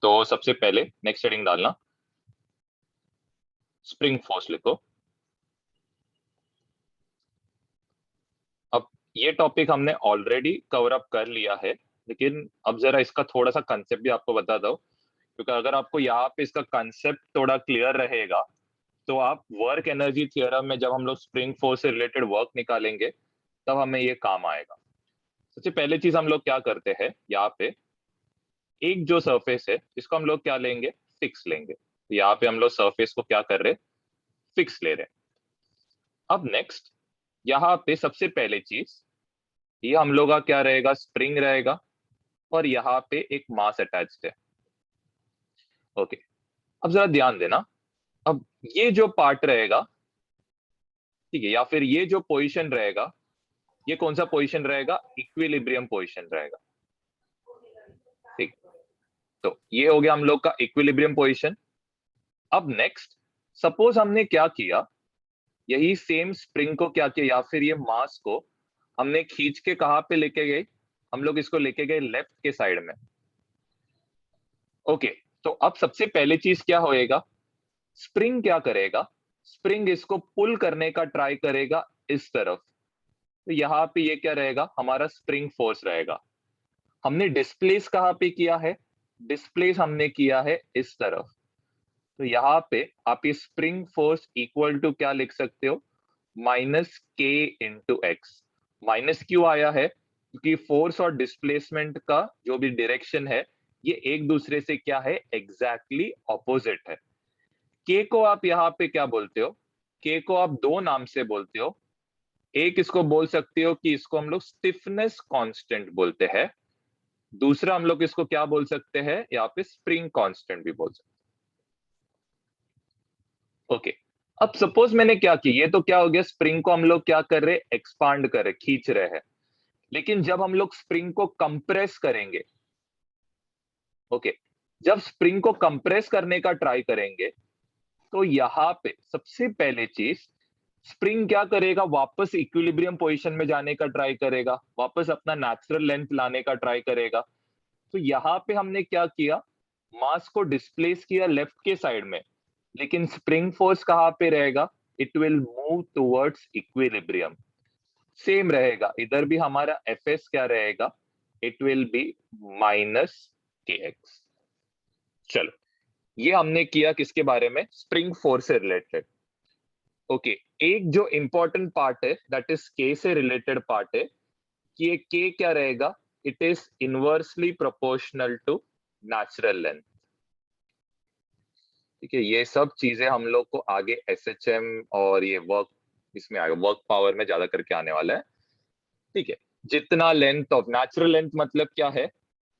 तो सबसे पहले नेक्स्ट हेडिंग डालना, स्प्रिंग फोर्स लिखो। अब ये टॉपिक हमने ऑलरेडी कवर अप कर लिया है, लेकिन अब जरा इसका थोड़ा सा कंसेप्ट भी आपको बता दो, क्योंकि अगर आपको यहाँ पे इसका कंसेप्ट थोड़ा क्लियर रहेगा तो आप वर्क एनर्जी थ्योरम में जब हम लोग स्प्रिंग फोर्स से रिलेटेड वर्क निकालेंगे तब हमें ये काम आएगा। सबसे पहले चीज हम लोग क्या करते हैं, यहाँ पे एक जो सरफेस है इसको हम लोग क्या लेंगे, फिक्स लेंगे। तो यहाँ पे हम लोग सरफेस को क्या कर रहे, फिक्स ले रहे। अब नेक्स्ट यहाँ पे सबसे पहले चीज, ये हम लोग का क्या रहेगा, स्प्रिंग रहेगा और यहाँ पे एक मास अटैच्ड है। ओके, अब जरा ध्यान देना, अब ये जो पार्ट रहेगा, ठीक है, या फिर ये जो पोजीशन रहेगा, ये कौन सा पोजीशन रहेगा, इक्विलिब्रियम पोजीशन रहेगा। ठीक, तो ये हो गया हम लोग का इक्विलिब्रियम पोजीशन। अब नेक्स्ट सपोज हमने क्या किया, यही सेम स्प्रिंग को क्या किया, या फिर ये मास को हमने खींच के कहां पे लेके गए, हम लोग इसको लेके गए लेफ्ट के साइड में। ओके, तो अब सबसे पहले चीज क्या होएगा, स्प्रिंग क्या करेगा, स्प्रिंग इसको पुल करने का ट्राई करेगा इस तरफ। तो यहाँ पे ये क्या रहेगा, हमारा स्प्रिंग फोर्स रहेगा। हमने डिस्प्लेस कहाँ पे किया है, डिस्प्लेस हमने किया है इस तरफ। तो यहाँ पे आप ये स्प्रिंग फोर्स इक्वल टू क्या लिख सकते हो, माइनस के इंटू एक्स। माइनस क्यों आया है, क्योंकि फोर्स और डिस्प्लेसमेंट का जो भी डायरेक्शन है ये एक दूसरे से क्या है, एग्जैक्टली ऑपोजिट है। के को आप यहाँ पे क्या बोलते हो, के को आप दो नाम से बोलते हो। एक इसको बोल सकते हो कि इसको हम लोग स्टिफनेस कांस्टेंट बोलते हैं, दूसरा हम लोग इसको क्या बोल सकते हैं, यहाँ पे स्प्रिंग कांस्टेंट भी बोल सकते हैं। ओके, अब सपोज मैंने क्या किया, ये तो क्या हो गया, स्प्रिंग को हम लोग क्या कर रहे, एक्सपांड कर रहे, खींच रहे हैं। लेकिन जब हम लोग स्प्रिंग को कंप्रेस करेंगे, ओके, जब स्प्रिंग को कंप्रेस करने का ट्राई करेंगे तो यहाँ पे सबसे पहले चीज, स्प्रिंग क्या करेगा, वापस इक्विलिब्रियम पोजीशन में जाने का ट्राई करेगा, वापस अपना नेचुरल लेंथ लाने का ट्राई करेगा। तो यहाँ पे हमने क्या किया, मास को डिस्प्लेस किया लेफ्ट के साइड में, लेकिन स्प्रिंग फोर्स कहाँ पे रहेगा, it will move towards equilibrium. Same रहेगा इधर भी, हमारा एफ एस क्या रहेगा, it will B minus K x. चलो, ये हमने किया किसके बारे में, स्प्रिंग फोर्स से रिलेटेड। ओके, एक जो इंपॉर्टेंट पार्ट है दैट इज के से रिलेटेड पार्ट है, कि ये के क्या रहेगा, it is inversely proportional to natural length. ठीक है, ये सब चीजें हम लोग को आगे एसएचएम और ये वर्क, इसमें आएगा, वर्क पावर में ज्यादा करके आने वाला है। ठीक है, जितना लेंथ ऑफ नेचुरल लेंथ मतलब क्या है,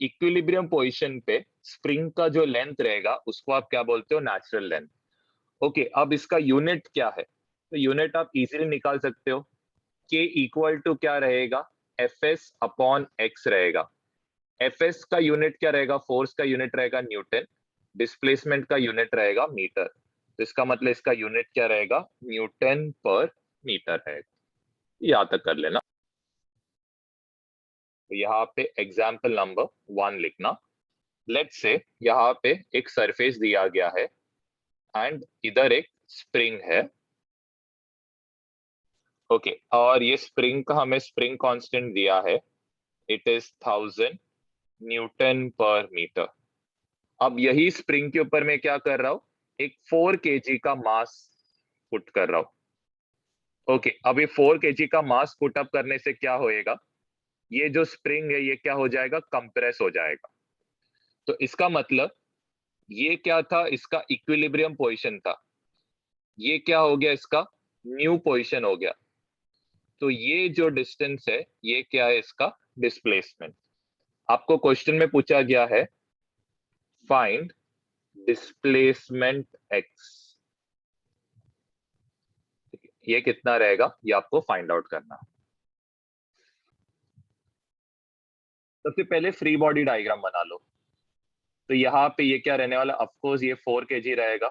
इक्विलिब्रियम पोजीशन पे स्प्रिंग का जो लेंथ रहेगा उसको आप क्या बोलते हो, नेचुरल लेंथ। ओके, अब इसका यूनिट क्या है, तो यूनिट आप इजीली निकाल सकते हो, के इक्वल टू क्या रहेगा, एफ एस अपॉन एक्स रहेगा। एफ एस का यूनिट क्या रहेगा, फोर्स का यूनिट रहेगा न्यूटन, डिस्प्लेसमेंट का यूनिट रहेगा मीटर। तो इसका मतलब इसका यूनिट क्या रहेगा, न्यूटन पर मीटर है। याद तक कर लेना। तो यहाँ पे एग्जाम्पल नंबर 1 लिखना। लेट्स से यहाँ पे एक सरफेस दिया गया है एंड इधर एक स्प्रिंग है। ओके, और ये स्प्रिंग का हमें स्प्रिंग कांस्टेंट दिया है, इट इज 1000 न्यूटन पर मीटर। अब यही स्प्रिंग के ऊपर मैं क्या कर रहा हूं, एक 4 केजी का मास पुट कर रहा हूं। ओके, अब ये 4 केजी का मास पुट अप करने से क्या होएगा, ये जो स्प्रिंग है ये क्या हो जाएगा, कंप्रेस हो जाएगा। तो इसका मतलब ये क्या था, इसका इक्विलिब्रियम पोजीशन था, ये क्या हो गया, इसका न्यू पोजीशन हो गया। तो ये जो डिस्टेंस है ये क्या है, इसका डिस्प्लेसमेंट। आपको क्वेश्चन में पूछा गया है, फाइंड डिस्प्लेसमेंट एक्स, ये कितना रहेगा, ये आपको फाइंड आउट करना। सबसे पहले फ्री बॉडी डायग्राम बना लो। तो यहाँ पे ये क्या रहने वाला, ऑफकोर्स ये 4 केजी रहेगा।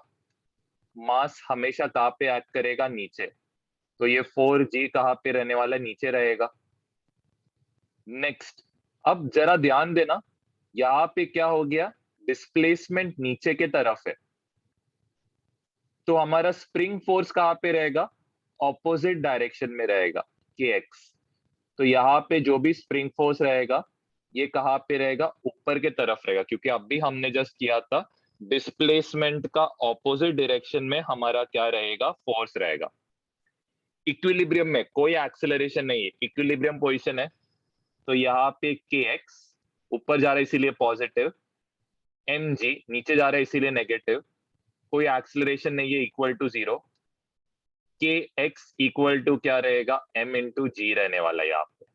मास हमेशा कहाँ पे एक्ट करेगा, नीचे। तो ये 4g कहाँ पे रहने वाला, नीचे रहेगा। नेक्स्ट, अब जरा ध्यान देना, यहाँ पे क्या हो गया, डिस्प्लेसमेंट नीचे के तरफ है, तो हमारा स्प्रिंग फोर्स कहाँ पे रहेगा? ऑपोजिट डायरेक्शन में रहेगा, kx। तो यहाँ पे जो भी स्प्रिंग फोर्स रहेगा ये कहाँ पे रहेगा? ऊपर के तरफ रहेगा, क्योंकि अभी हमने जस्ट किया था डिस्प्लेसमेंट का ऑपोजिट डायरेक्शन में हमारा क्या रहेगा? फोर्स रहेगा। इक्विलिब्रियम में कोई एक्सेलरेशन नहीं है, इक्विलिब्रियम पोजीशन है, तो यहाँ पे kx ऊपर जा रहा है इसीलिए पॉजिटिव, mg नीचे जा रहा है इसीलिए नेगेटिव, कोई एक्सेलरेशन नहीं है, equal to 0। kx equal to क्या रहेगा? m इंटू जी रहने वाला है यहाँ पे।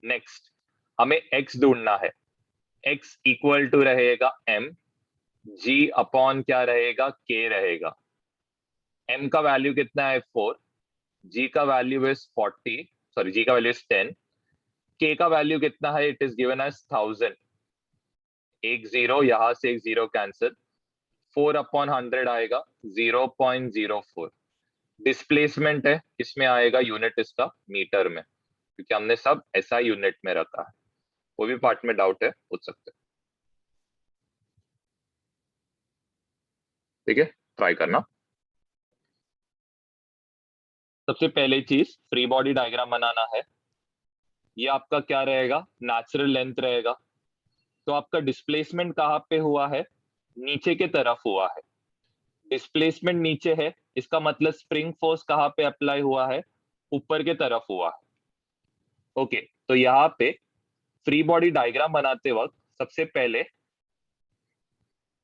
नेक्स्ट हमें x ढूंढना है, x इक्वल टू रहेगा m, g अपॉन क्या रहेगा? k रहेगा। m का वैल्यू कितना है? 4, g का वैल्यू इज 40, सॉरी g का वैल्यू इज 10, k का वैल्यू कितना है? It is given as 1000। एक जीरो, यहां से एक जीरो कैंसिल, 4 अपॉन 100 आएगा 0.04। डिस्प्लेसमेंट है, इसमें आएगा यूनिट इसका मीटर में, क्योंकि हमने सब ऐसा यूनिट में रखा है। वो भी पार्ट में डाउट है, पूछ सकते हैं, ठीक है, ट्राई करना। सबसे पहले चीज फ्री बॉडी डायग्राम बनाना है। ये आपका क्या रहेगा? नेचुरल लेंथ रहेगा। तो आपका डिस्प्लेसमेंट कहाँ पे हुआ है? नीचे के तरफ हुआ है। डिस्प्लेसमेंट नीचे है, इसका मतलब स्प्रिंग फोर्स कहाँ पे अप्लाई हुआ है? ऊपर के तरफ हुआ है। ओके, तो यहाँ पे फ्री बॉडी डायग्राम बनाते वक्त सबसे पहले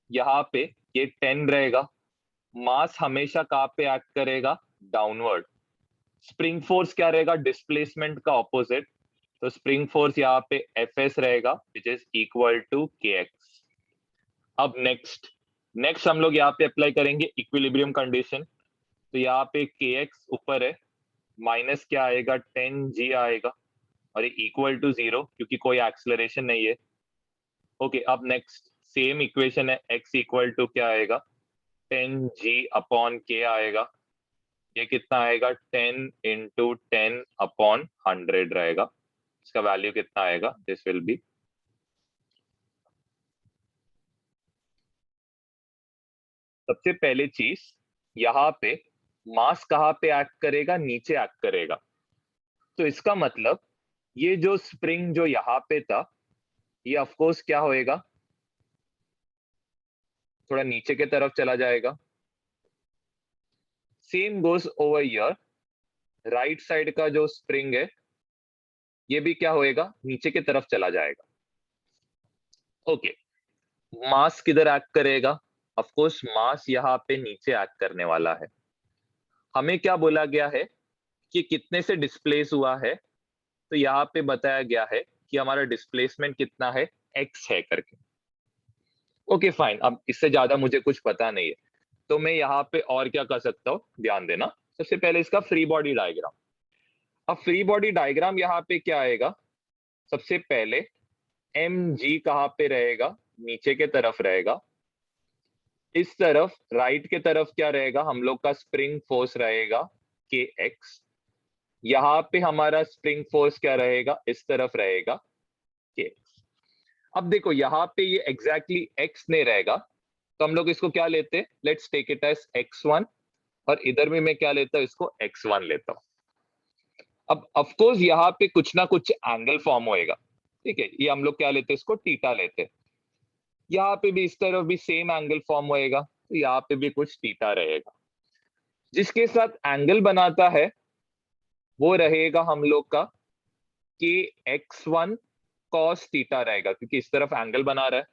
यहाँ पे ये 10 रहेगा। मास हमेशा कहाँ पे एक्ट करेगा? डाउनवर्ड। स्प्रिंग फोर्स क्या रहेगा? डिस्प्लेसमेंट का ऑपोजिट, तो स्प्रिंग फोर्स यहाँ पे Fs रहेगा, which is equal to kx। अब नेक्स्ट हम लोग यहाँ पे अप्लाई करेंगे इक्विलिब्रियम कंडीशन। तो यहाँ पे kx ऊपर है, माइनस क्या आएगा? 10g आएगा, और ये इक्वल टू 0 क्योंकि कोई एक्सेलरेशन नहीं है। ओके, अब नेक्स्ट सेम इक्वेशन है, x इक्वल टू क्या आएगा? 10g अपॉन k आएगा। ये कितना आएगा? 10 इंटू 10 अपॉन 100 रहेगा। इसका वैल्यू कितना आएगा? दिस विल बी, सबसे पहले चीज यहाँ पे मास कहाँ पे एक्ट करेगा? नीचे एक्ट करेगा। तो इसका मतलब ये जो स्प्रिंग जो यहाँ पे था, ये ऑफकोर्स क्या होएगा? थोड़ा नीचे के तरफ चला जाएगा। Same goes over here, right side का जो स्प्रिंग है ये भी क्या होएगा? नीचे की तरफ चला जाएगा। ओके, मास किधर एक्ट करेगा? ऑफ कोर्स मास यहाँ पे नीचे एक्ट करने वाला है। हमें क्या बोला गया है कि कितने से डिस्प्लेस हुआ है? तो यहाँ पे बताया गया है कि हमारा डिस्प्लेसमेंट कितना है? x है करके। ओके फाइन, अब इससे ज्यादा मुझे कुछ पता नहीं है, तो मैं यहाँ पे और क्या कर सकता हूँ, ध्यान देना। सबसे पहले इसका फ्री बॉडी डायग्राम। अब फ्री बॉडी डायग्राम यहाँ पे क्या आएगा? सबसे पहले mg कहाँ पे रहेगा? नीचे के तरफ रहेगा। इस तरफ राइट के तरफ क्या रहेगा? हम लोग का स्प्रिंग फोर्स रहेगा kx। यहाँ पे हमारा स्प्रिंग फोर्स क्या रहेगा? इस तरफ रहेगा kx। अब देखो यहाँ पे ये एग्जैक्टली x नहीं रहेगा, तो हम लोग इसको क्या लेते? Let's take it as x1, और इधर भी मैं क्या लेता हूँ? इसको x1 लेता हूँ। अब ऑफकोर्स यहाँ पे कुछ ना कुछ एंगल फॉर्म होएगा, ठीक है, ये हम लोग क्या लेते हैं? इसको थीटा लेते हैं। यहाँ पे भी इस तरफ भी सेम एंगल फॉर्म होएगा, तो यहाँ पे भी कुछ थीटा रहेगा। जिसके साथ एंगल बनाता है वो रहेगा हम लोग का कि x1 cos थीटा रहेगा, क्योंकि इस तरफ एंगल बना रहा है।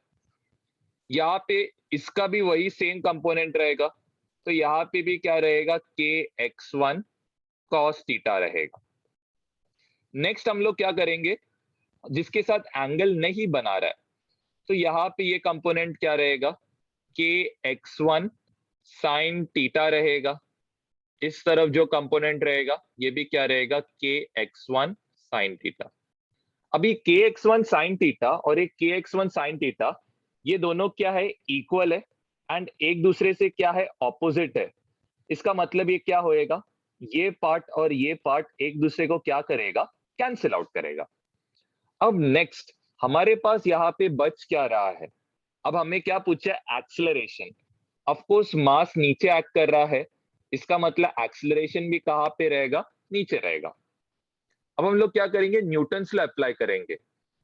यहाँ पे इसका भी वही सेम कंपोनेंट रहेगा, तो यहाँ पे भी क्या रहेगा? के x1 cos थीटा रहेगा। नेक्स्ट हम लोग क्या करेंगे? जिसके साथ एंगल नहीं बना रहा है, तो यहाँ पे ये कंपोनेंट क्या रहेगा? के x1 sin थीटा रहेगा। इस तरफ जो कंपोनेंट रहेगा ये भी क्या रहेगा? के x1 sin थीटा। अभी के x1 sin थीटा और एक के x1 sin थीटा, ये दोनों क्या है? इक्वल है, एंड एक दूसरे से क्या है? ऑपोजिट है। इसका मतलब ये क्या होएगा? ये पार्ट और ये पार्ट एक दूसरे को क्या करेगा? कैंसिल आउट करेगा। अब नेक्स्ट हमारे पास यहाँ पे बच क्या रहा है? अब हमें क्या पूछा है, एक्सेलरेशन। ऑफ कोर्स मास नीचे एक्ट कर रहा है, इसका मतलब एक्सेलरेशन भी कहाँ पे रहेगा, नीचे रहेगा। अब हम लोग क्या करेंगे, न्यूटन्स लॉ अप्लाई करेंगे,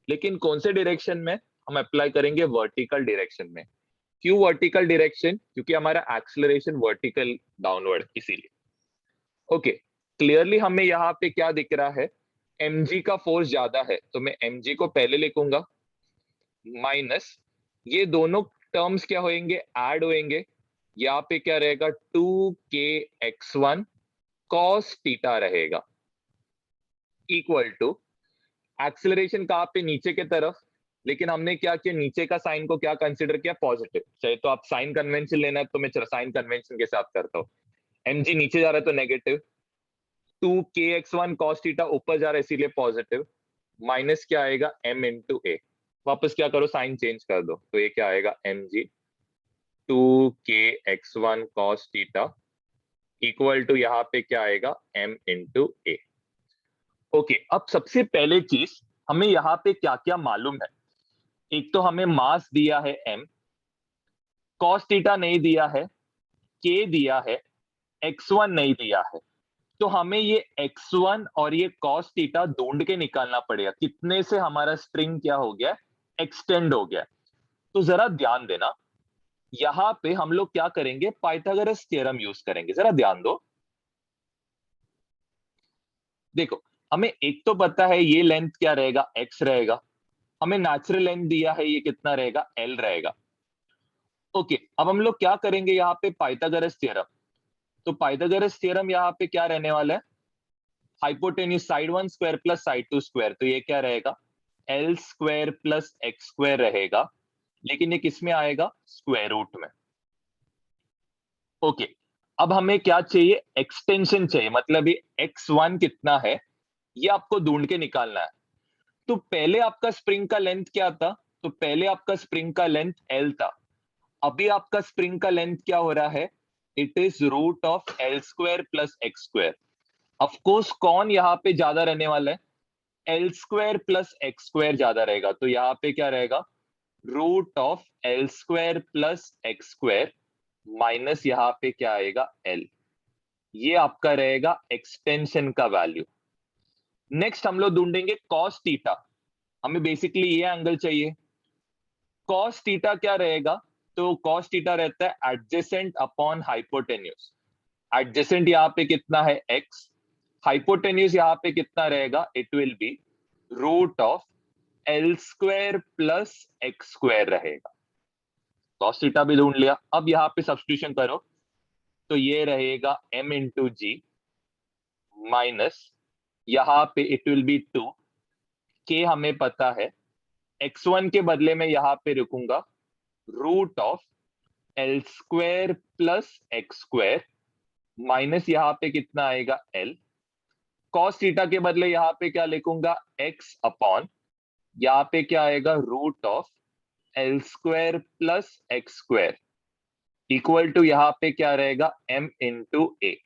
लेकिन कौन से डायरेक्शन में, हम अप्लाई करेंगे वर्टिकल डायरेक्शन में। क्यों वर्टिकल डायरेक्शन, क्योंकि हमारा एक्सेलरेशन वर्टिकल डाउनवर्ड, इसीलिए। ओके, क्लियरली हमें यहाँ पे क्या दिख रहा है, mg का फोर्स ज्यादा है, तो मैं mg को पहले लिखूंगा, माइनस ये दोनों टर्म्स क्या होंगे, ऐड होंगे। यहाँ पे क्या रहेगा, 2kx1 cos थीटा रहेगा, इक्वल टू एक्सेलरेशन कहाँ पे, नीचे के तरफ, लेकिन हमने क्या किया, नीचे का साइन को क्या कंसिडर किया, पॉजिटिव। चाहे तो आप साइन कन्वेंशन लेना है तो मैं साइन कन्वेंशन के साथ करता हूँ। mg नीचे जा रहा है तो नेगेटिव, 2kx1 cos थीटा ऊपर जा रहा है इसीलिए पॉजिटिव, माइनस क्या आएगा, m इंटू ए। वापस क्या करो, साइन चेंज कर दो, तो ये क्या आएगा, mg 2kx1 cos theta equal to यहाँ पे क्या आएगा, m इंटू ए। ओके, अब सबसे पहले चीज हमें यहाँ पे क्या क्या मालूम है। एक तो हमें मास दिया है m, cos थीटा नहीं दिया है, k दिया है, x1 नहीं दिया है। तो हमें ये x1 और ये cos थीटा ढूंढ के निकालना पड़ेगा, कितने से हमारा स्ट्रिंग क्या हो गया, एक्सटेंड हो गया। तो जरा ध्यान देना, यहां पे हम लोग क्या करेंगे, पाइथागोरस थ्योरम यूज करेंगे, जरा ध्यान दो। देखो, हमें एक तो पता है ये लेंथ क्या रहेगा, x रहेगा, हमें नेचुरल लेंथ दिया है ये कितना रहेगा, l रहेगा। ओके, अब हम लोग क्या करेंगे यहाँ पे, पाइथागोरस थ्योरम। तो पाइथागोरस थ्योरम यहाँ पे क्या रहने वाला है, hypotenuse side one square plus side two square, तो ये क्या रहेगा, L square plus X square रहेगा, लेकिन ये किस में आएगा, स्क्वायर रूट में। ओके, अब हमें क्या चाहिए, एक्सटेंशन चाहिए, मतलब ये x1 कितना है ये आपको ढूंढ के निकालना है। तो पहले आपका स्प्रिंग का लेंथ क्या था, तो पहले आपका स्प्रिंग का लेंथ L था, अभी आपका स्प्रिंग का लेंथ क्या हो रहा है, it is root of L square plus X square. Of course कौन यहाँ पे ज्यादा रहने वाला है, L square plus X square ज्यादा रहेगा, तो यहाँ पे क्या रहेगा, root of L square plus X square minus यहाँ पे क्या आएगा, एल। ये आपका रहेगा एक्सटेंशन का वैल्यू। नेक्स्ट हम लोग ढूंढेंगे कॉस थीटा, हमें बेसिकली ये एंगल चाहिए। कॉस थीटा क्या रहेगा, तो कॉस थीटा रहता है एडजेसेंट अपॉन हाइपोटेन्यूज। एडजेसेंट यहाँ पे कितना है, एक्स, हाइपोटेन्यूज यहाँ पे कितना रहेगा, it will be root of L square plus X square रहेगा। कॉस थीटा भी ढूंढ लिया, अब यहाँ पे सब्स्टिट्यूशन करो, तो ये रहेगा m इंटू जी माइनस यहाँ पे इट विल बी 2, के हमें पता है, x1 के बदले में यहाँ पे रुकूंगा, root of L square plus X square minus यहाँ पे कितना आएगा, एल। कॉस थीटा के बदले यहाँ पे क्या लिखूंगा, x अपॉन यहाँ पे क्या आएगा, root of L square plus X square equal to यहाँ पे क्या रहेगा, m इंटू ए।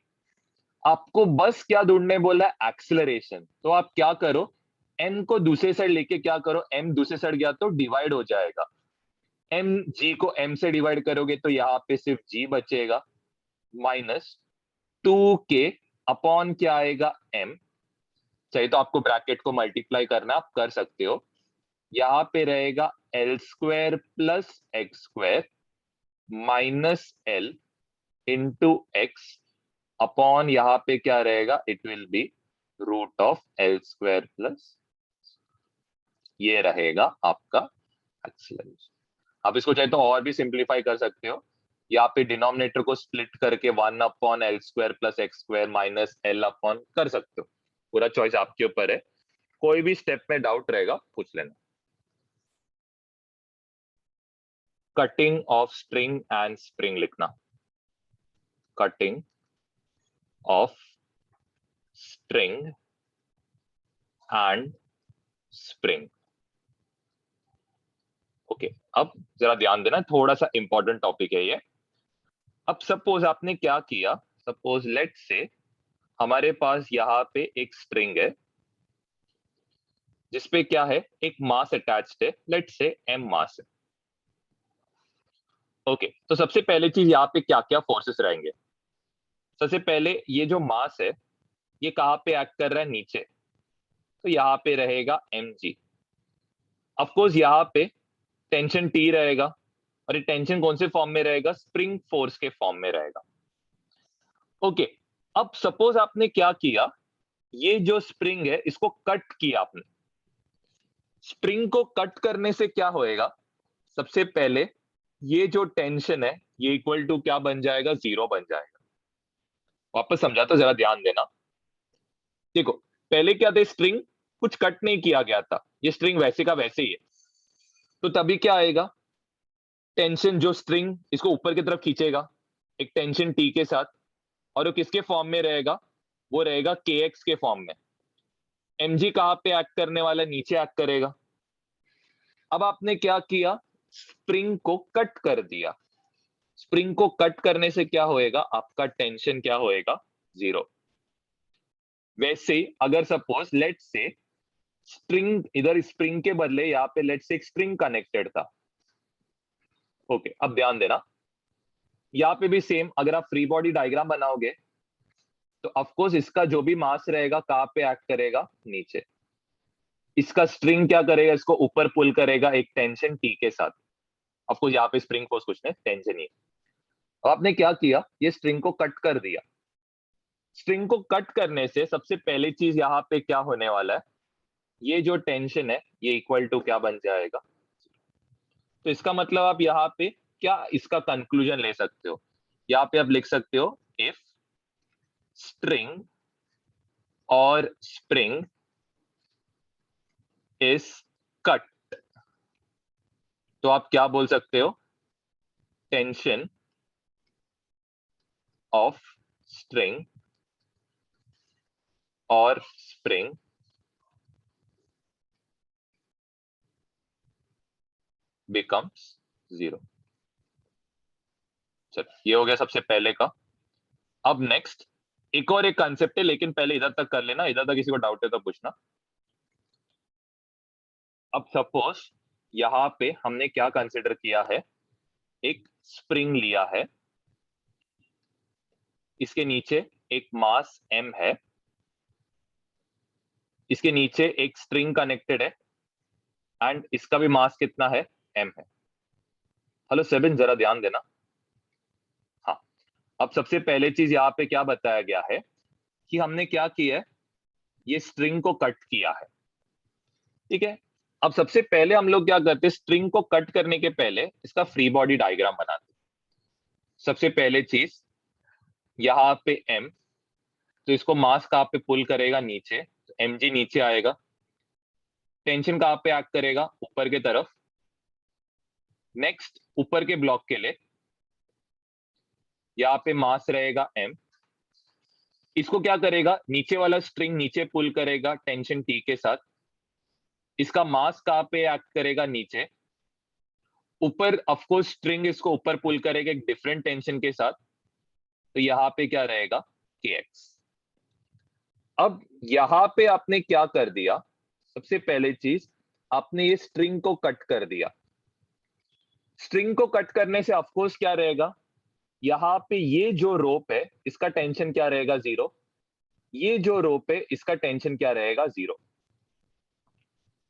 आपको बस क्या ढूंढने बोला है, एक्सेलरेशन। तो आप क्या करो, m को दूसरे साइड लेके क्या करो, m दूसरे साइड गया तो डिवाइड हो जाएगा, m g को m से डिवाइड करोगे तो यहाँ पे सिर्फ g बचेगा, माइनस 2k अपॉन क्या आएगा, m। चाहिए तो आपको ब्रैकेट को मल्टीप्लाई करना, आप कर सकते हो। यहाँ पे रहेगा L square plus X square minus L into X upon यहाँ पे क्या रहेगा, it will be root of L square plus, ये रहेगा आपका एक्सेलरेशन। आप इसको चाहे तो और भी सिंप्लीफाई कर सकते हो, यहाँ पे डिनोमिनेटर को स्प्लिट करके 1 upon L square plus X square minus L upon कर सकते हो, पूरा चॉइस आपके ऊपर है। कोई भी स्टेप में डाउट रहेगा पूछ लेना। Cutting of string and spring लिखना, cutting of string and spring. Okay, अब जरा ध्यान देना, थोड़ा सा इंपॉर्टेंट टॉपिक है ये। अब सपोज आपने क्या किया, सपोज लेट से हमारे पास यहाँ पे एक स्ट्रिंग है जिसपे क्या है, एक मास अटैच्ड है, लेट से m मास है। ओके, तो सबसे पहले चीज यहाँ पे क्या क्या फोर्सेस रहेंगे। सबसे पहले ये जो मास है ये कहाँ पे एक्ट कर रहा है, नीचे, तो यहाँ पे रहेगा mg। ऑफकोर्स यहाँ पे टेंशन T रहेगा, और ये टेंशन कौन से फॉर्म में रहेगा, स्प्रिंग फोर्स के फॉर्म में रहेगा। ओके, अब सपोज आपने क्या किया, ये जो स्प्रिंग है इसको कट किया आपने। स्प्रिंग को कट करने से क्या होएगा, सबसे पहले ये जो टेंशन है ये इक्वल टू क्या बन जाएगा, 0 बन जाएगा। वापस समझाता हूं, जरा ध्यान देना। देखो, पहले क्या था, स्ट्रिंग कुछ कट नहीं किया गया था, ये स्ट्रिंग वैसे का वैसे ही है। तो तभी क्या आएगा, टेंशन जो स्ट्रिंग इसको ऊपर की तरफ खींचेगा एक टेंशन टी के साथ, और वो किसके फॉर्म में रहेगा, वो रहेगा के एक्स के फॉर्म में। mg कहाँ पे एक्ट करने वाला है, नीचे एक्ट करेगा। अब आपने क्या किया, स्प्रिंग को कट कर दिया। स्प्रिंग को कट करने से क्या होएगा, आपका टेंशन क्या होएगा, 0। वैसे ही अगर सपोज लेट से स्ट्रिंग, इधर स्प्रिंग के बदले यहाँ पे लेट से एक स्ट्रिंग कनेक्टेड था। ओके, अब ध्यान देना, यहाँ पे भी सेम, अगर आप फ्री बॉडी डायग्राम बनाओगे तो ऑफकोर्स इसका जो भी मास रहेगा कहाँ पे एक्ट करेगा, नीचे। इसका स्ट्रिंग क्या करेगा, इसको ऊपर पुल करेगा एक टेंशन टी के साथ। ऑफकोर्स यहाँ पे स्प्रिंग फोर्स कुछ नहीं, टेंशन ही। अब आपने क्या किया, ये स्ट्रिंग को कट कर दिया। स्ट्रिंग को कट करने से सबसे पहली चीज यहाँ पे क्या होने वाला है, ये जो टेंशन है ये इक्वल टू क्या बन जाएगा। तो इसका मतलब आप यहाँ पे क्या इसका कंक्लूजन ले सकते हो, यहाँ पे आप लिख सकते हो, इफ स्ट्रिंग और स्प्रिंग इज कट, तो आप क्या बोल सकते हो, टेंशन ऑफ स्ट्रिंग और स्प्रिंग बिकम्स 0। चल, ये हो गया सबसे पहले का। अब नेक्स्ट एक और एक कंसेप्ट है, लेकिन पहले इधर तक कर लेना, इधर तक किसी को डाउट है तो पूछना। अब सपोज यहां पे हमने क्या कंसिडर किया है, एक स्प्रिंग लिया है, इसके नीचे एक मास m है, इसके नीचे एक स्ट्रिंग कनेक्टेड है, एंड इसका भी मास कितना है, m है। हेलो सेबिन, जरा ध्यान देना। हाँ, अब सबसे पहले चीज यहाँ पे क्या बताया गया है कि हमने क्या किया है, ये स्ट्रिंग को कट किया है, ठीक है। अब सबसे पहले हम लोग क्या करते हैं, स्ट्रिंग को कट करने के पहले इसका फ्री बॉडी डायग्राम बनाते हैं। सबसे पहले चीज यहाँ पे m, तो इसको मास कहाँ पे पुल करेगा, नीचे, तो mg नीचे आएगा। टेंशन कहाँ पे एक्ट करेगा, ऊपर के तरफ। नेक्स्ट ऊपर के ब्लॉक के लिए यहाँ पे मास रहेगा m, इसको क्या करेगा, नीचे वाला स्ट्रिंग नीचे पुल करेगा टेंशन t के साथ, इसका मास कहाँ पे एक्ट करेगा, नीचे। ऊपर ऑफकोर्स स्ट्रिंग इसको ऊपर पुल करेगा एक डिफरेंट टेंशन के साथ, तो यहाँ पे क्या रहेगा, kx। अब यहाँ पे आपने क्या कर दिया, सबसे पहले चीज आपने ये स्ट्रिंग को कट कर दिया। स्ट्रिंग को कट करने से ऑफकोर्स क्या रहेगा, यहाँ पे ये जो रोप है इसका टेंशन क्या रहेगा, 0। ये जो रोप है इसका टेंशन क्या रहेगा, 0।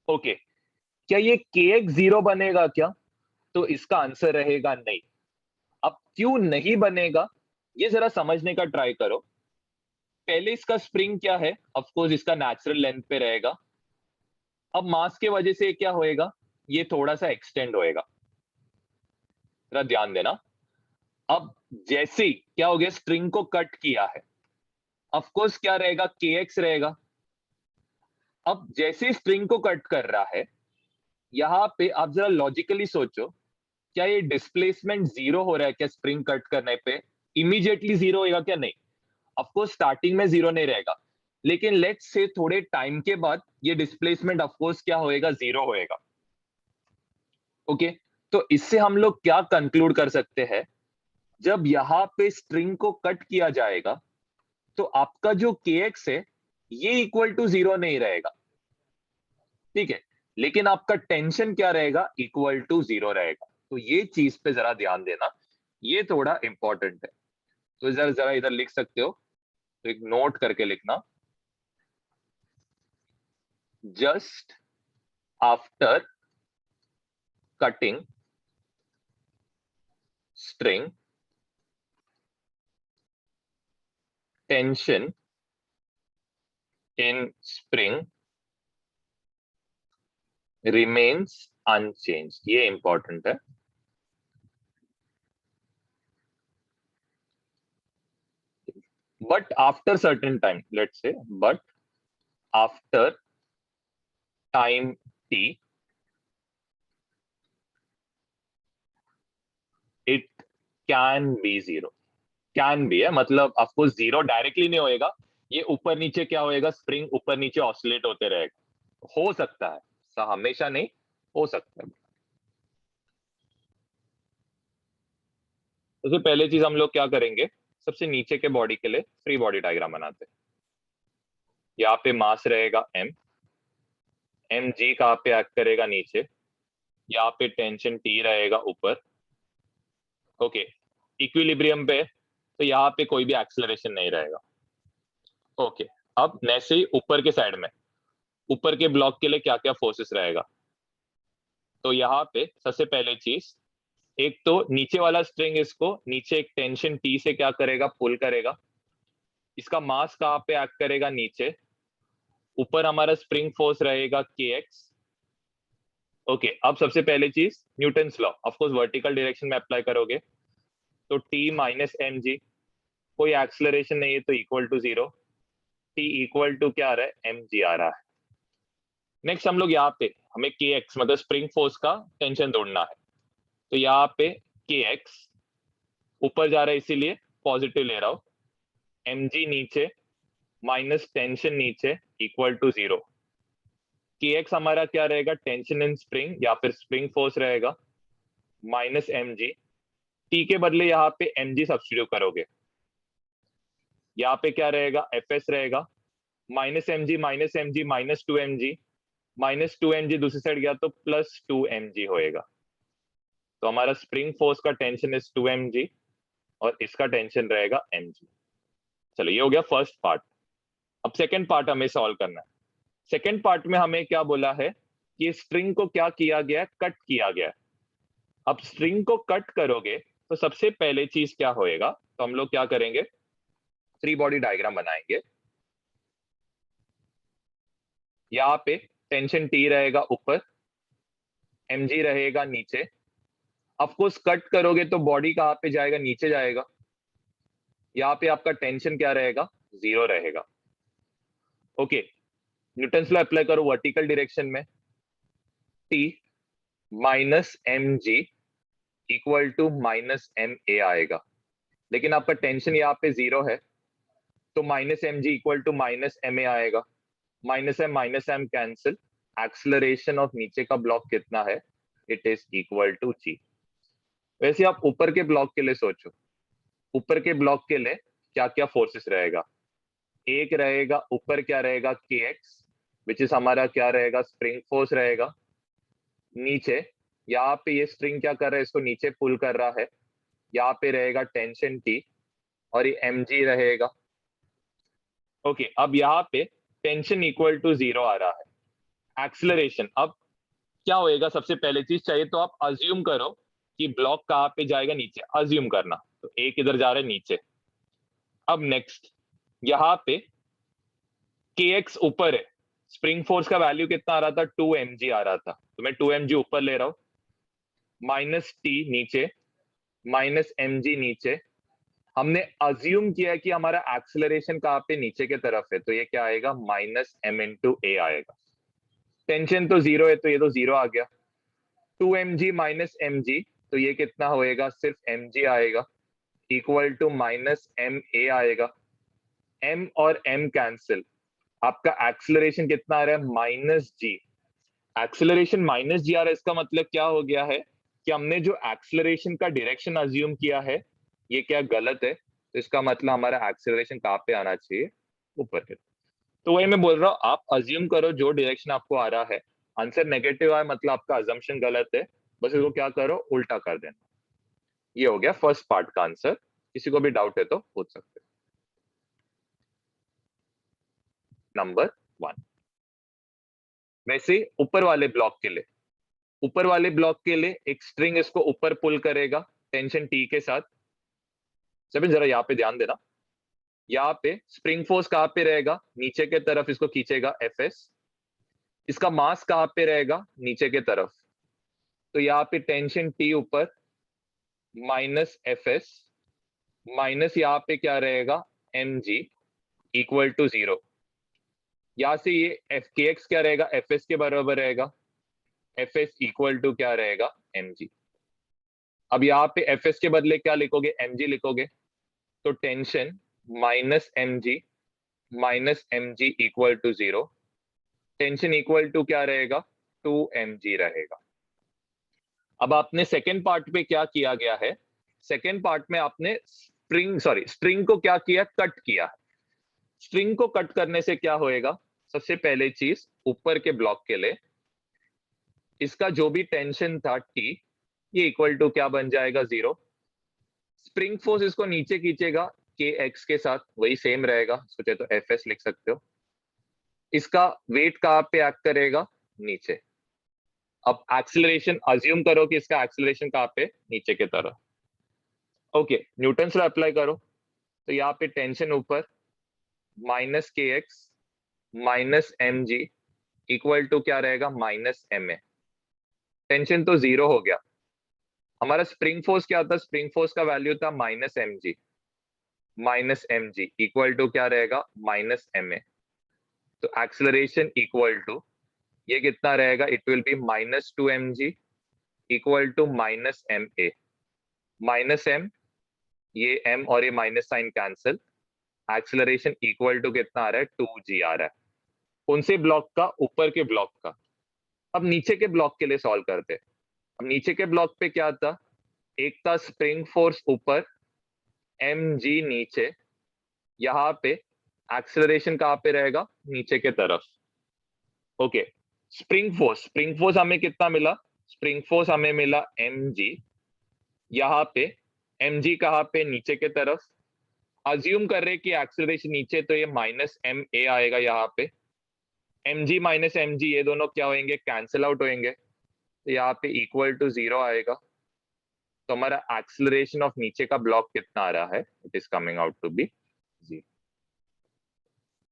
ओके, क्या ये kx 0 बनेगा क्या, तो इसका आंसर रहेगा नहीं। अब क्यों नहीं बनेगा, ये जरा समझने का ट्राई करो। पहले इसका स्प्रिंग क्या है, ऑफकोर्स इसका नेचुरल लेंथ पे रहेगा। अब मास के वजह से क्या होएगा, ये थोड़ा सा एक्सटेंड होएगा, जरा ध्यान देना। अब जैसे ही क्या हो गया, स्ट्रिंग को कट किया है, ऑफकोर्स क्या रहेगा, kx रहेगा। अब जैसे ही स्ट्रिंग को कट कर रहा है, यहां पे आप जरा लॉजिकली सोचो, क्या ये डिस्प्लेसमेंट 0 हो रहा है क्या, स्प्रिंग कट करने पे इमीडिएटली 0 होगा क्या, नहीं। ऑफकोर्स स्टार्टिंग में 0 नहीं रहेगा, लेकिन लेट्स से थोड़े टाइम के बाद ये डिस्प्लेसमेंट ऑफकोर्स क्या होएगा, 0 होएगा। ओके, तो इससे हम लोग क्या कंक्लूड कर सकते हैं, जब यहां पे स्ट्रिंग को कट किया जाएगा तो आपका जो kx है ये इक्वल टू 0 नहीं रहेगा, ठीक है, लेकिन आपका टेंशन क्या रहेगा, इक्वल टू 0 रहेगा। तो ये चीज पे जरा ध्यान देना, ये थोड़ा इंपॉर्टेंट है। तो जरा जरा इधर लिख सकते हो, तो एक नोट करके लिखना, just after cutting string, tension in spring remains unchanged। ये इंपॉर्टेंट है। But after certain time, let's say, but after time t, it can be zero। Can भी है, मतलब आपको जीरो डायरेक्टली नहीं होएगा, ये ऊपर नीचे क्या होएगा, स्प्रिंग ऊपर नीचे ऑसिलेट होते रहेगा। हो सकता है, हमेशा नहीं, हो सकता है। सबसे पहले चीज हम लोग क्या करेंगे, सबसे नीचे के बॉडी के लिए फ्री बॉडी डायग्राम बनाते हैं। यहाँ पे मास रहेगा m, एम जी कहाँ पे एक्ट करेगा, नीचे। यहाँ पे टेंशन टी रहेगा ऊपर। ओके, इक्विलिब्रियम पे तो यहाँ पे कोई भी एक्सेलरेशन नहीं रहेगा। ओके, अब वैसे ही ऊपर के साइड में, ऊपर के ब्लॉक के लिए क्या क्या फोर्सेस रहेगा, तो यहाँ पे सबसे पहले चीज, एक तो नीचे वाला स्ट्रिंग इसको नीचे एक टेंशन टी से क्या करेगा, पुल करेगा। इसका मास कहाँ पे एक्ट करेगा, नीचे। ऊपर हमारा स्प्रिंग फोर्स रहेगा के एक्स। ओके, अब सबसे पहले चीज Newton's law, of course vertical direction में अप्लाई करोगे, तो टी माइनस एम जी, कोई एक्सलरेशन नहीं है तो equal to zero, T equal to क्या आ रहा है, एम जी आ रहा है। नेक्स्ट हम लोग यहाँ पे, हमें के एक्स मतलब स्प्रिंग फोर्स का टेंशन ढूंढना है, तो यहाँ पे के एक्स ऊपर जा रहा है इसीलिए पॉजिटिव ले रहा हूं, एम जी नीचे माइनस टेंशन नीचे इक्वल टू जीरो। के एक्स हमारा क्या रहेगा, टेंशन इन स्प्रिंग या फिर स्प्रिंग फोर्स रहेगा, माइनस एम जी। टी के बदले यहाँ पे एम जी सब्स्टिट्यूट करोगे, यहाँ पे क्या रहेगा, एफ एस रहेगा, minus M G minus two M G, minus two M G दूसरी साइड गया तो प्लस टू एम जी होएगा। तो हमारा स्प्रिंग फोर्स का tension is two M G और इसका टेंशन रहेगा एम जी। चलो, ये हो गया फर्स्ट पार्ट। अब सेकेंड पार्ट हमें सॉल्व करना है। सेकेंड पार्ट में हमें क्या बोला है कि स्ट्रिंग को क्या किया गया है, कट किया गया है। अब स्ट्रिंग को कट करोगे तो सबसे पहले चीज क्या होएगा, तो हम लोग क्या करेंगे, थ्री बॉडी डायग्राम बनाएंगे। यहाँ पे टेंशन टी रहेगा ऊपर, एम जी रहेगा नीचे। ऑफकोर्स कट करोगे तो बॉडी कहाँ पे जाएगा, नीचे जाएगा। यहाँ पे आपका टेंशन क्या रहेगा, जीरो रहेगा। ओके, न्यूटन्स लॉ अप्लाई करो वर्टिकल डायरेक्शन में, T minus M G equal to minus M A आएगा, लेकिन आपका टेंशन यहाँ पे जीरो है, तो minus M G equal to minus M A आएगा। Minus M cancel, acceleration of नीचे का ब्लॉक कितना है, it is equal to G. वैसे आप ऊपर के ब्लॉक के लिए सोचो, ऊपर के ब्लॉक के लिए क्या क्या फोर्सेस रहेगा। एक रहेगा ऊपर क्या रहेगा, के एक्स, विच इज हमारा क्या रहेगा, स्प्रिंग फोर्स रहेगा। नीचे यहाँ पे ये स्ट्रिंग क्या कर रहा है, इसको नीचे पुल कर रहा है, यहाँ पे रहेगा टेंशन टी और ये एम जी रहेगा। ओके, अब यहाँ पे टेंशन इक्वल टू जीरो आ रहा है। एक्सलरेशन अब क्या होएगा, सबसे पहले चीज चाहिए तो आप अज्यूम करो कि ब्लॉक कहाँ पे जाएगा, नीचे। अज्यूम करना, तो एक इधर जा रहा है नीचे। अब नेक्स्ट यहाँ पे के एक्स ऊपर है, स्प्रिंग फोर्स का वैल्यू कितना आ रहा था, टू एम जी आ रहा था, तो मैं टू एम जी ऊपर ले रहा हूं, माइनस टी नीचे माइनस एम जी नीचे। हमने अज्यूम किया है कि हमारा एक्सेलरेशन कहाँ पे, नीचे के तरफ है, तो ये क्या आएगा, माइनस एम इंटू ए आएगा। टेंशन तो जीरो है तो ये तो जीरो आ गया। Two M G minus M G, तो ये कितना होएगा, सिर्फ एम जी आएगा, equal to minus M A आएगा। एम और एम कैंसिल, आपका एक्सेलरेशन कितना आ रहा है, माइनस जी। एक्सेलरेशन माइनस जी आ रहा है, इसका मतलब क्या हो गया है कि हमने जो एक्सेलरेशन का डायरेक्शन अज्यूम किया है ये क्या गलत है, तो इसका मतलब हमारा एक्सेलरेशन कहाँ पे आना चाहिए, ऊपर के। तो वही मैं बोल रहा हूँ, आप अज्यूम करो जो डायरेक्शन आपको आ रहा है, आंसर नेगेटिव आए मतलब आपका अजम्पशन गलत है, बस इसको क्या करो, उल्टा कर देना। ये हो गया फर्स्ट पार्ट का आंसर। किसी को भी डाउट है तो पूछ सकते हो। नंबर 1। वैसे ऊपर वाले ब्लॉक के लिए, ऊपर वाले ब्लॉक के लिए एक स्ट्रिंग इसको ऊपर पुल करेगा टेंशन टी के साथ। सभी जरा यहाँ पे ध्यान देना, यहाँ पे स्प्रिंग फोर्स कहाँ पे रहेगा, नीचे के तरफ इसको खींचेगा एफएस। इसका मास कहाँ पे रहेगा, नीचे के तरफ। तो यहाँ पे टेंशन टी ऊपर माइनस एफएस माइनस यहाँ पे क्या रहेगा, एम जी इक्वल टू 0। यहां से ये एफ के एक्स क्या रहेगा, एफ एस के बराबर रहेगा। एफ एस इक्वल टू क्या रहेगा, एम जी। अब यहाँ पे एफ एस के बदले क्या लिखोगे, एम जी लिखोगे। तो tension minus M G equal to 0। Tension equal to क्या रहेगा, 2mg रहेगा। अब आपने सेकेंड पार्ट पे क्या किया गया है, सेकेंड पार्ट में आपने स्ट्रिंग को क्या किया, कट किया। स्ट्रिंग को कट करने से क्या होएगा, सबसे पहले चीज ऊपर के ब्लॉक के लिए इसका जो भी टेंशन था टी, ये इक्वल टू क्या बन जाएगा, 0। स्प्रिंग फोर्स इसको नीचे खींचेगा के एक्स के साथ, वही सेम रहेगा, सोचे तो एफ एस लिख सकते हो। इसका वेट कहाँ पे एक्ट करेगा, नीचे। अब एक्सीलरेशन अज्यूम करो कि इसका एक्सीलरेशन कहाँ पे, नीचे के तरफ। ओके, न्यूटन लॉ अप्लाई करो। तो यहाँ पे टेंशन ऊपर minus K X minus M G equal to क्या रहेगा, माइनस एम ए। टेंशन तो 0 हो गया। हमारा स्प्रिंग फोर्स क्या था, स्प्रिंग फोर्स का वैल्यू था minus M G equal to क्या रहेगा, माइनस एम ए। तो एक्सीलरेशन इक्वल टू ये कितना रहेगा, it will be -2mg equal to minus M A. Minus M, ये एम और ये minus sign cancel. Acceleration equal to कितना आ रहा है, 2g आ रहा है। कौन से ब्लॉक का, ऊपर के ब्लॉक का। अब नीचे के ब्लॉक के लिए सॉल्व करते हैं। अब नीचे के ब्लॉक पे क्या था, एक था स्प्रिंग फोर्स ऊपर mg नीचे, यहाँ पे एक्सीलरेशन कहाँ पे रहेगा, नीचे के तरफ। ओके, स्प्रिंग फोर्स हमें कितना मिला, स्प्रिंग फोर्स हमें मिला mg, यहाँ पे mg कहाँ पे, नीचे के तरफ। अज्यूम कर रहे कि एक्सीलरेशन नीचे, तो ये माइनस एम ए आएगा यहाँ पे। mg माइनस mg ये दोनों क्या होंगे, कैंसिल आउट होंगे। तो यहाँ पे इक्वल टू 0 आएगा। तो हमारा एक्सीलरेशन ऑफ नीचे का ब्लॉक कितना आ रहा है, it is coming out to be 0।